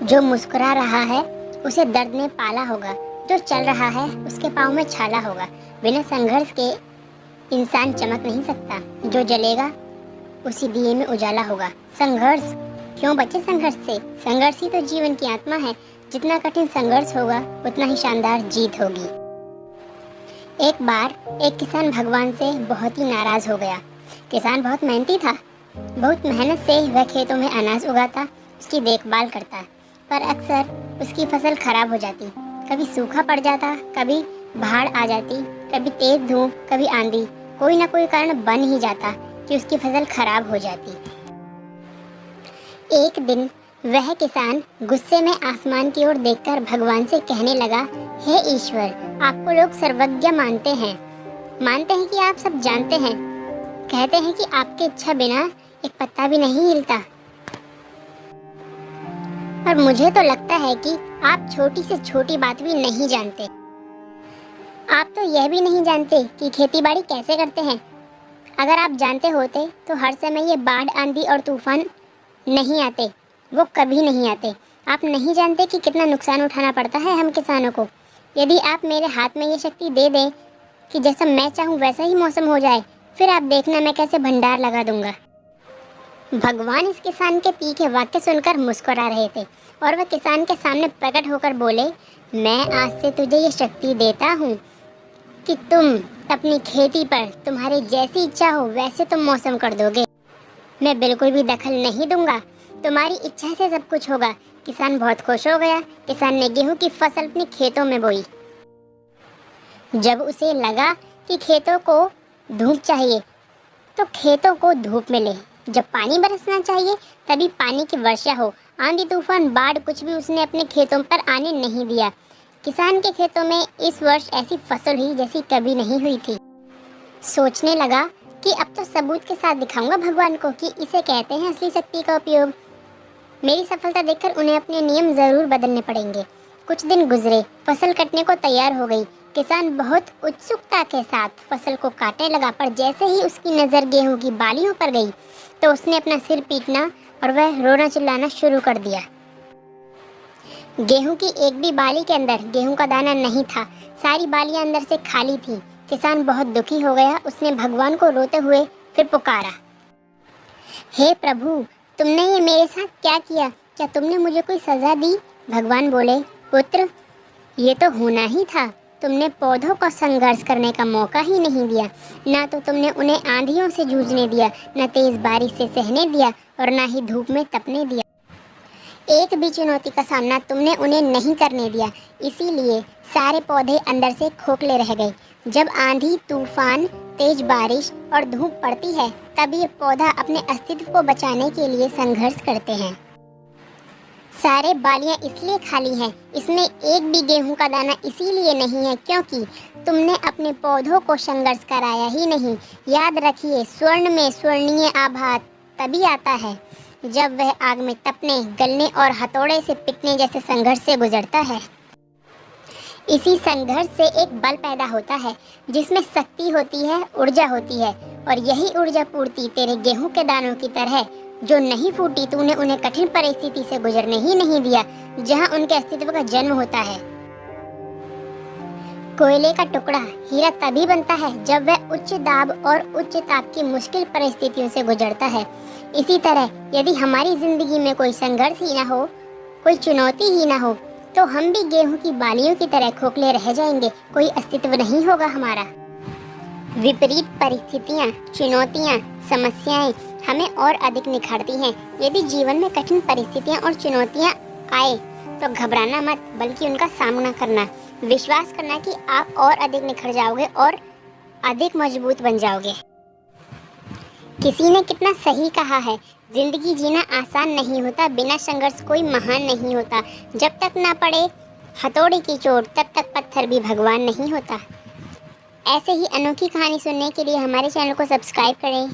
जो मुस्कुरा रहा है उसे दर्द ने पाला होगा, जो चल रहा है उसके पाँव में छाला होगा। बिना संघर्ष के इंसान चमक नहीं सकता, जो जलेगा उसी दिए में उजाला होगा। संघर्ष क्यों बचे संघर्ष से? संघर्ष ही तो जीवन की आत्मा है। जितना कठिन संघर्ष होगा उतना ही शानदार जीत होगी। एक बार एक किसान भगवान से बहुत ही नाराज हो गया। किसान बहुत मेहनती था, बहुत मेहनत से वह खेतों में अनाज उगाता, उसकी देखभाल करता, पर अक्सर उसकी फसल खराब हो जाती। कभी सूखा पड़ जाता, कभी बाढ़ आ जाती, कभी तेज धूप, कभी आंधी। कोई ना कोई कारण बन ही जाता कि उसकी फसल खराब हो जाती। एक दिन वह किसान गुस्से में आसमान की ओर देखकर भगवान से कहने लगा, हे ईश्वर, आपको लोग सर्वज्ञ मानते हैं कि आप सब जानते हैं। कहते हैं कि आपके इच्छा बिना एक पत्ता भी नहीं हिलता। पर मुझे तो लगता है कि आप छोटी से छोटी बात भी नहीं जानते। आप तो यह भी नहीं जानते कि खेतीबाड़ी कैसे करते हैं। अगर आप जानते होते तो हर समय ये बाढ़, आंधी और तूफान नहीं आते, वो कभी नहीं आते। आप नहीं जानते कि कितना नुकसान उठाना पड़ता है हम किसानों को। यदि आप मेरे हाथ में ये शक्ति दे दें कि जैसा मैं चाहूँ वैसा ही मौसम हो जाए, फिर आप देखना मैं कैसे भंडार लगा दूंगा। भगवान इस किसान के तीखे वाक्य सुनकर मुस्कुरा रहे थे और वह किसान के सामने प्रकट होकर बोले, मैं आज से तुझे ये शक्ति देता हूँ कि तुम अपनी खेती पर तुम्हारी जैसी इच्छा हो वैसे तुम मौसम कर दोगे। मैं बिल्कुल भी दखल नहीं दूंगा, तुम्हारी इच्छा से सब कुछ होगा। किसान बहुत खुश हो गया। किसान ने गेहूं की फसल अपने खेतों में बोई। जब उसे लगा कि खेतों को धूप चाहिए तो खेतों को धूप मिले, जब पानी बरसना चाहिए तभी पानी की वर्षा हो। आंधी, तूफान, बाढ़ कुछ भी उसने अपने खेतों पर आने नहीं दिया। किसान के खेतों में इस वर्ष ऐसी फसल हुई जैसी कभी नहीं हुई थी। सोचने लगा कि अब तो सबूत के साथ दिखाऊंगा भगवान को कि इसे कहते हैं असली शक्ति का उपयोग। मेरी सफलता देखकर उन्हें अपने नियम जरूर बदलने पड़ेंगे। कुछ दिन गुजरे, फसल कटने को तैयार हो गई। किसान बहुत उत्सुकता के साथ फसल को काटने लगा, पर जैसे ही उसकी नज़र गेहूं की बालियों पर गई तो उसने अपना सिर पीटना और वह रोना चिल्लाना शुरू कर दिया। गेहूं की एक भी बाली के अंदर गेहूं का दाना नहीं था। सारी बालियां अंदर से खाली थी। किसान बहुत दुखी हो गया। उसने भगवान को रोते हुए फिर पुकारा, हे प्रभु, तुमने ये मेरे साथ क्या किया? क्या तुमने मुझे कोई सज़ा दी? भगवान बोले, पुत्र, ये तो होना ही था। तुमने पौधों को संघर्ष करने का मौका ही नहीं दिया। ना तो तुमने उन्हें आंधियों से जूझने दिया, न तेज बारिश से सहने दिया और ना ही धूप में तपने दिया। एक भी चुनौती का सामना तुमने उन्हें नहीं करने दिया। इसीलिए सारे पौधे अंदर से खोखले रह गए। जब आंधी, तूफान, तेज बारिश और धूप पड़ती है तब ये पौधा अपने अस्तित्व को बचाने के लिए संघर्ष करते हैं। सारे बालियां इसलिए खाली हैं, इसमें एक भी गेहूं का दाना इसीलिए नहीं है क्योंकि तुमने अपने पौधों को संघर्ष कराया ही नहीं। याद रखिए, स्वर्ण में स्वर्णीय आभा तभी आता है जब वह आग में तपने, गलने और हथौड़े से पिटने जैसे संघर्ष से गुजरता है। इसी संघर्ष से एक बल पैदा होता है जिसमें शक्ति होती है, ऊर्जा होती है, और यही ऊर्जा पूर्ति तेरे गेहूं के दानों की तरह जो नहीं फूटी, तूने उन्हें कठिन परिस्थिति से गुजरने ही नहीं दिया जहां उनके अस्तित्व का जन्म होता है। कोयले का टुकड़ा हीरा तभी बनता है जब वह उच्च दाब और उच्च ताप की मुश्किल परिस्थितियों से गुजरता है। इसी तरह यदि हमारी जिंदगी में कोई संघर्ष ही ना हो, कोई चुनौती ही ना हो, तो हम भी गेहूं की बालियों की तरह खोखले रह जाएंगे। कोई अस्तित्व नहीं होगा हमारा। विपरीत परिस्थितियाँ, चुनौतियाँ, समस्याएं हमें और अधिक निखारती हैं। यदि जीवन में कठिन परिस्थितियाँ और चुनौतियाँ आए तो घबराना मत, बल्कि उनका सामना करना। विश्वास करना कि आप और अधिक निखर जाओगे और अधिक मजबूत बन जाओगे। किसी ने कितना सही कहा है, जिंदगी जीना आसान नहीं होता, बिना संघर्ष कोई महान नहीं होता। जब तक ना पड़े हथौड़े की चोट तब तक पत्थर भी भगवान नहीं होता। ऐसे ही अनोखी कहानी सुनने के लिए हमारे चैनल को सब्सक्राइब करें।